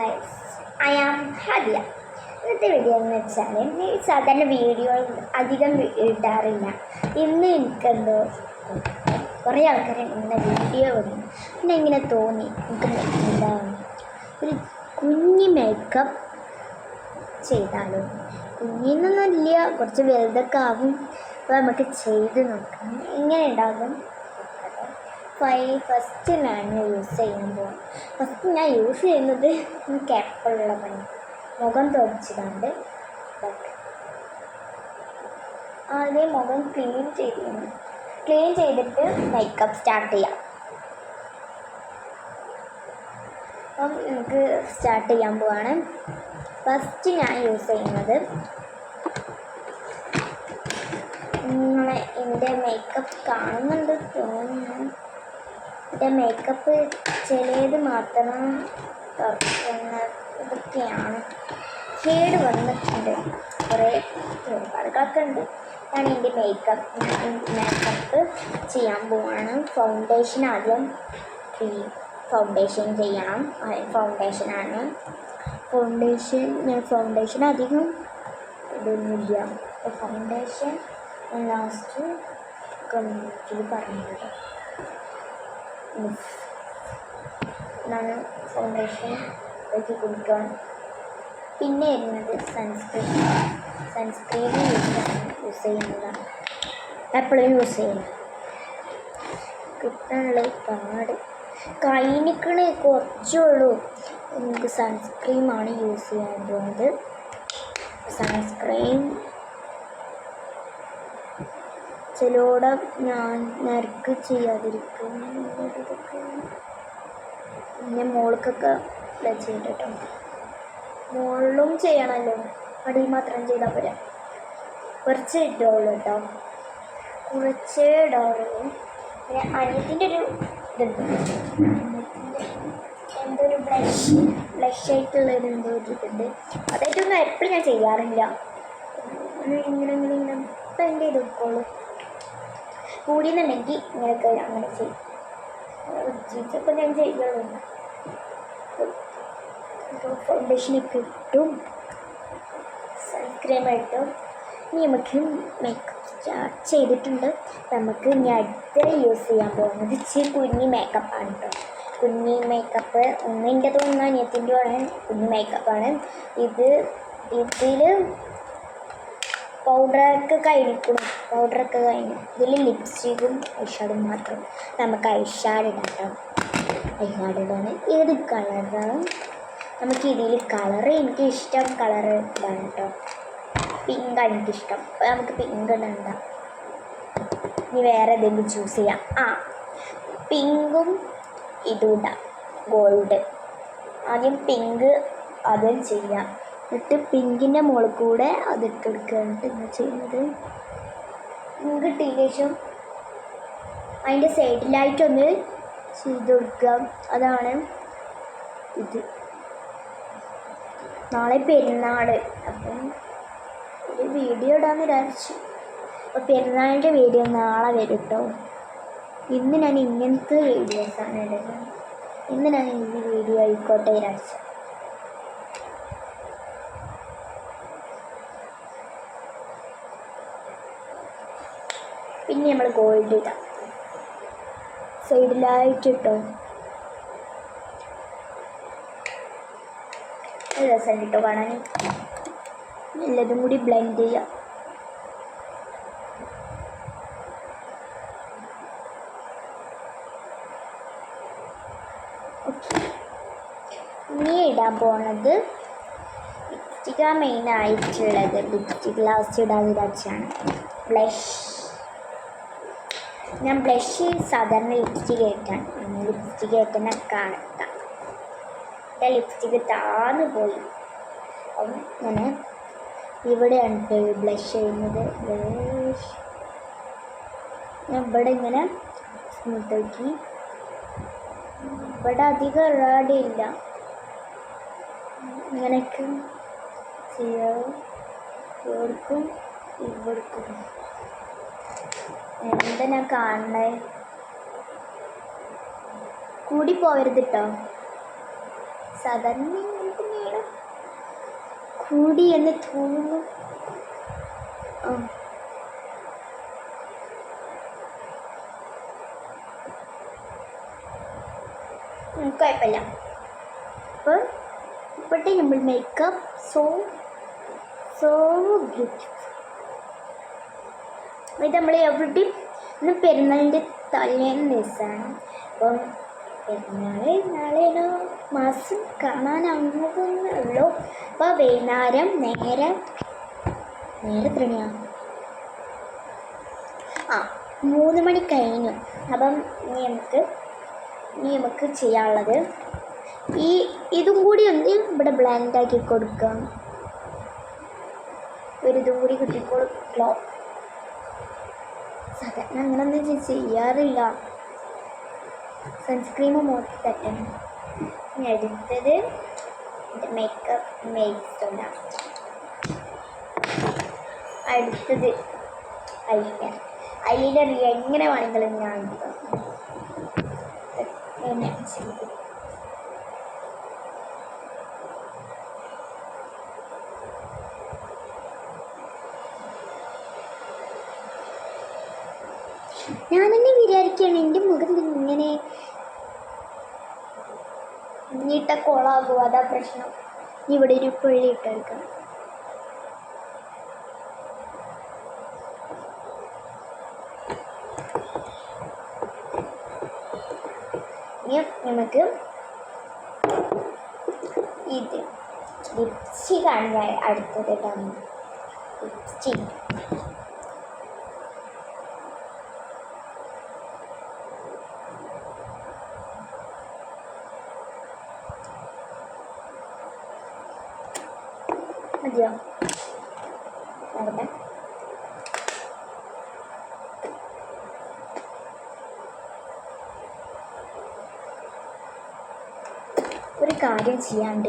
Guys, I am Hadiya. ഇന്നത്തെ video എന്ന് വെച്ചാൽ സാധാരണ വീഡിയോ അധികം ഇടാറില്ല. ഇന്ന് എനിക്കെന്തോ കുറേ ആൾക്കാർ ഇങ്ങനെ വീഡിയോ ഇടുന്നു. പിന്നെ ഇങ്ങനെ തോന്നി എനിക്ക് എന്താ ഒരു കുഞ്ഞി മേക്കപ്പ് ചെയ്താലോ. കുഞ്ഞിന്നൊന്നുമില്ല, കുറച്ച് വലുതൊക്കെ ആവും. അപ്പോൾ നമുക്ക് ചെയ്ത് നോക്കാം എങ്ങനെ ഉണ്ടാകും. ഫസ്റ്റ് ഞാൻ യൂസ് ചെയ്യുമ്പോൾ ഞാൻ യൂസ് ചെയ്യുന്നത് എനിക്ക് എപ്പോഴുള്ള പണി മുഖം തുടച്ചതാണ്ട്. ആദ്യം മുഖം ക്ലീൻ ചെയ്തിട്ട് മേക്കപ്പ് സ്റ്റാർട്ട് ചെയ്യാം. അപ്പം നമുക്ക് സ്റ്റാർട്ട് ചെയ്യാൻ പോവാണ്. ഫസ്റ്റ് ഞാൻ യൂസ് ചെയ്യുന്നത് നിങ്ങളെ എൻ്റെ മേക്കപ്പ് കാണുന്നുണ്ട് തോന്നുന്നു. എൻ്റെ മേക്കപ്പ് ചിലത് മാത്രം തുറക്കുന്ന ഇതൊക്കെയാണ്. ഷെയ്ഡ് വന്നിട്ടുണ്ട്, കുറേ ഒരുപാടുകളൊക്കെ ഉണ്ട്. ഞാൻ എൻ്റെ മേക്കപ്പ് ചെയ്യാൻ പോവാണ്. ഫൗണ്ടേഷൻ ആദ്യം ഫൗണ്ടേഷൻ ചെയ്യണം. ഫൗണ്ടേഷനാണ്. ഫൗണ്ടേഷൻ അധികം ഇതൊന്നുമില്ല. ഫൗണ്ടേഷൻ ലാസ്റ്റ് കമ്മ്യൂണിറ്റിയിൽ പറഞ്ഞത് എന്നാണ് ഫൗണ്ടേഷൻ വെച്ച് കൊടുക്കാൻ. പിന്നെ വരുന്നത് സൺസ്ക്രീൻ യൂസ് ചെയ്യുന്നതാണ്. എപ്പോഴും യൂസ് ചെയ്യുന്നത് കിട്ടാനുള്ള പാട് കഴിഞ്ഞിക്കണേ കുറച്ചുള്ളൂ. നമുക്ക് സൺസ്ക്രീമാണ് യൂസ് ചെയ്യാൻ പോകുന്നത്. സൺസ്ക്രീൻ ചിലൂടെ ഞാൻ നിരക്ക് ചെയ്യാതിരിക്കും. പിന്നെ മോൾക്കൊക്കെ ചെയ്തിട്ടോ, മുകളിലും ചെയ്യണമല്ലോ, അടിയിൽ മാത്രം ചെയ്താൽ പോരാ. കുറച്ച് ഇടുള്ളൂ കേട്ടോ, കുറച്ചേ ഇടാറുള്ളൂ. പിന്നെ അനിയത്തിൻ്റെ ഒരു ഇതുണ്ട്, എന്തോ ഒരു ബ്ലഷായിട്ടുള്ളൊരു എന്തോ ഒരു ഇതുണ്ട്. അതായിട്ടൊന്നും എപ്പോഴും ഞാൻ ചെയ്യാറില്ല. ഇങ്ങനെ ഇപ്പം എൻ്റെ ഇത് എടുക്കുള്ളൂ. കൂടിയെന്നുണ്ടെങ്കിൽ ഇങ്ങനെയൊക്കെ അങ്ങനെ ചെയ്യും. ഉച്ചയ്ക്കൊക്കെ ഞാൻ ചെയ്യുള്ളൂ. ഫൗണ്ടേഷനൊക്കെ ഇട്ടും സൺസ്ക്രീം ഇട്ടും ഇനി നമുക്ക് മേക്കപ്പ് സ്റ്റാർട്ട് ചെയ്തിട്ടുണ്ട്. നമുക്ക് ഇനി അടുത്ത യൂസ് ചെയ്യാൻ പോകുന്നത് ഇച്ചിരി കുഞ്ഞി മേക്കപ്പാണ് കേട്ടോ. കുഞ്ഞി മേക്കപ്പ് ഒന്നിൻ്റെ തോന്നുന്നു അനിയത്തിൻ്റെ ആണ്. കുഞ്ഞി മേക്കപ്പാണ് ഇതിൽ പൗഡറൊക്കെ കഴിഞ്ഞു. ഇതിൽ ലിപ്സ്റ്റിക്കും ഐഷാഡും മാത്രം. നമുക്ക് ഐഷാഡ് ഇടാം കേട്ടോ. ഐഷാഡ് ഇടാണ്. ഏത് കളറാണ് നമുക്ക് ഇതിൽ കളറ് എനിക്ക് ഇഷ്ടം കളറ് ഇതാണ് കേട്ടോ. പിങ്കാണ് എനിക്കിഷ്ടം. അപ്പോൾ നമുക്ക് പിങ്ക് ഇടണ്ട, ഇനി വേറെ എന്തെങ്കിലും ചൂസ് ചെയ്യാം. പിങ്കും ഇതും ഇടാം, ഗോൾഡ്. ആദ്യം പിങ്ക് അതും ചെയ്യാം. എന്നിട്ട് പിങ്കിൻ്റെ മുകളിൽ കൂടെ അതിട്ട് കൊടുക്കുകയാണ് ഇങ്ങനെ ചെയ്യുന്നത്. പിങ്ക് ഇട്ടതിന് ശേഷം അതിൻ്റെ സൈഡിലായിട്ടൊന്ന് ചെയ്ത് കൊടുക്കുക. അതാണ് ഇത്. നാളെ പെരുന്നാൾ, അപ്പം ഒരു വീഡിയോ ഇടാമെന്ന് വിചാരിച്ചു. അപ്പോൾ പെരുന്നാളിൻ്റെ വീഡിയോ നാളെ വരും കേട്ടോ. ഇന്ന് ഞാൻ ഇങ്ങനത്തെ വീഡിയോസാണ് ഇടുന്നത്. ഇന്ന് ഞാൻ ഈ വീഡിയോ ആയിക്കോട്ടെ വിചാരിച്ചു. പിന്നെ നമ്മൾ ഗോൾഡ് ഇടാം സൈഡിലായിട്ടിട്ടോ. രസം കിട്ടോ കാണാൻ. എല്ലാതും കൂടി ബ്ലെൻഡ് ചെയ്യാം. ഇനി ഇടാൻ പോണത് ലിപ്സ്റ്റിക്കാണ് മെയിനായിട്ടുള്ളത്. ലിപ്സ്റ്റിക് ലാസ്റ്റ് ഇടാൻ വിചാരിച്ചാണ്. ബ്ലഷ്. ഞാൻ ബ്ലഷ് സാധാരണ ലിപ്സ്റ്റിക് ഏറ്റുന്ന കാണാം. എൻ്റെ ലിപ്സ്റ്റിക്ക് താന്നു പോയി. അപ്പം ഞാൻ ഇവിടെയാണ് ബ്ലഷ് ചെയ്യുന്നത്. ഞാൻ ഇവിടെ ഇങ്ങനെ സ്മൂത്താക്കി. ഇവിടെ അധികം ഇടാടില്ല, ഇങ്ങനെയൊക്കെ ചെയ്യാവും. ഇവർക്കും എന്താ ഞാൻ കാണണേ, കൂടി പോകരുത് കേട്ടോ. സാധാരണ നീളം കൂടി എന്ന് തോന്നുന്നു. കുഴപ്പമില്ല. അപ്പോൾ ഇപ്പോഴത്തെ നമ്മൾ മേക്കപ്പ് സോ ബ്യൂട്ടിഫുൾ. ഇത് നമ്മൾ എവിടെയും ഇന്ന് പെരുന്നാളിൻ്റെ തലേന്ന് ദിവസമാണ്. അപ്പം പെരുന്നാൾ നാളെയാണോ മാസം കാണാനാകുന്നേ ഉള്ളൂ. അപ്പോൾ വൈകുന്നേരം നേരെ എത്രയാണ്? 3 മണി കഴിഞ്ഞു. അപ്പം ഇനി നമുക്ക് ചെയ്യാനുള്ളത് ഇതും കൂടി ഒന്ന് ഇവിടെ ബ്ലെൻഡാക്കി കൊടുക്കാം. ഇതും കൂടി കിട്ടിക്കോളൂ. സാധാരണ അങ്ങനൊന്നും ചെയ്യാറില്ല. സൺസ്ക്രീം മോട്ടി തട്ടണം. ഇനി അടുത്തത് മേക്കപ്പ് ഉണ്ടാകും. അടുത്തത് ഐലൈനർ എങ്ങനെ വേണമെങ്കിലും ഞാൻ ചെയ്തു. ഞാൻ തന്നെ വിചാരിക്കുകയാണ് എൻ്റെ മുഖം ഇങ്ങനെ നീട്ട കോളാകുക. അതാ പ്രശ്നം. ഇവിടെ ഒരു പുള്ളി ഇട്ടെടുക്കണം. നമുക്ക് ഇത് ലിപ്സ്റ്റിക്കാണ് അടുത്തത് കേട്ടോ. ലിപ്സ്റ്റിക് മതിയോ? ഒരു കാര്യം ചെയ്യാണ്ട്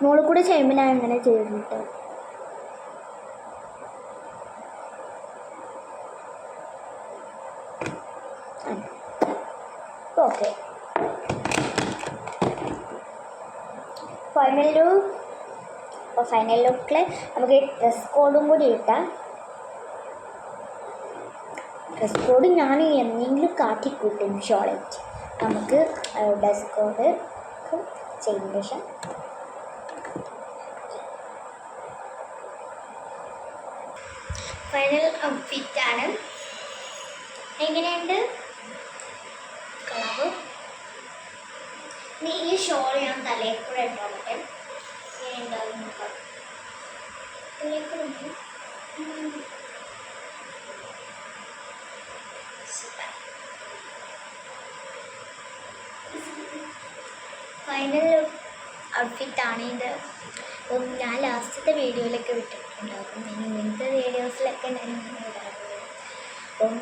മോളിൽ കൂടെ ചെയ്യുമ്പോൾ ഞാൻ എങ്ങനെ ചെയ്തു കേട്ടോ. ഓക്കെ, ഫൈനൽ ലുക്കിൽ നമുക്ക് ഡ്രസ് കോഡും കൂടി ഇട്ടാൽ. ഡ്രസ് കോഡ് ഞാൻ എന്തെങ്കിലും കാട്ടിക്കൂട്ടും ഷോളായിട്ട്. നമുക്ക് ഡ്രസ് കോഡ് ചെയ്തതിന് ശേഷം ഫൈനൽ ഔട്ട്ഫിറ്റാണ്. എങ്ങനെയുണ്ട് കളറ്? ഈ ഷോൾ ഞാൻ തലയിൽ കൂടെ ഇട്ടോട്ടെ. ഉണ്ടാവും നോക്കാം. തലയിൽ കൂടെ ഫൈനൽ ഔട്ട്ഫിറ്റാണ് ഇത്. അപ്പം ഞാൻ ലാസ്റ്റത്തെ വീഡിയോയിലൊക്കെ വിട്ടിട്ടുണ്ടാകും. ഇങ്ങനത്തെ വീഡിയോസിലൊക്കെ ഞാൻ ഇടാറുള്ളത്. അപ്പം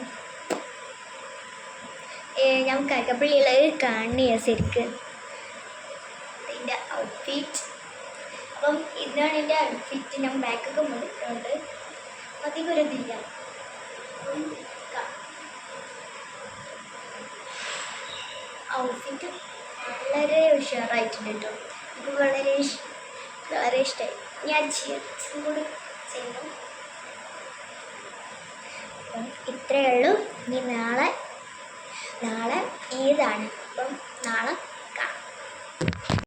ഞാൻ കൈക്കപ്പള്ളിയുള്ളത് കാണുക ശരിക്ക് എൻ്റെ ഔട്ട്ഫിറ്റ്. അപ്പം ഇതാണ് എൻ്റെ ഔട്ട്ഫിറ്റ്. ഞാൻ ബാക്കൊക്കെ മുടിട്ടുണ്ട്. അധികം ഒരു ഇതില്ല. ഔട്ട്ഫിറ്റ് വളരെ ഉഷാറായിട്ടുണ്ട് കേട്ടോ. എനിക്ക് വളരെ ഇഷ്ടമായി. ഞാൻ ചിയർസും കൂടി ചെയ്യുന്നു. അപ്പം ഇത്രയേ ഉള്ളൂ. ഇനി നാളെ ഈദാണ്.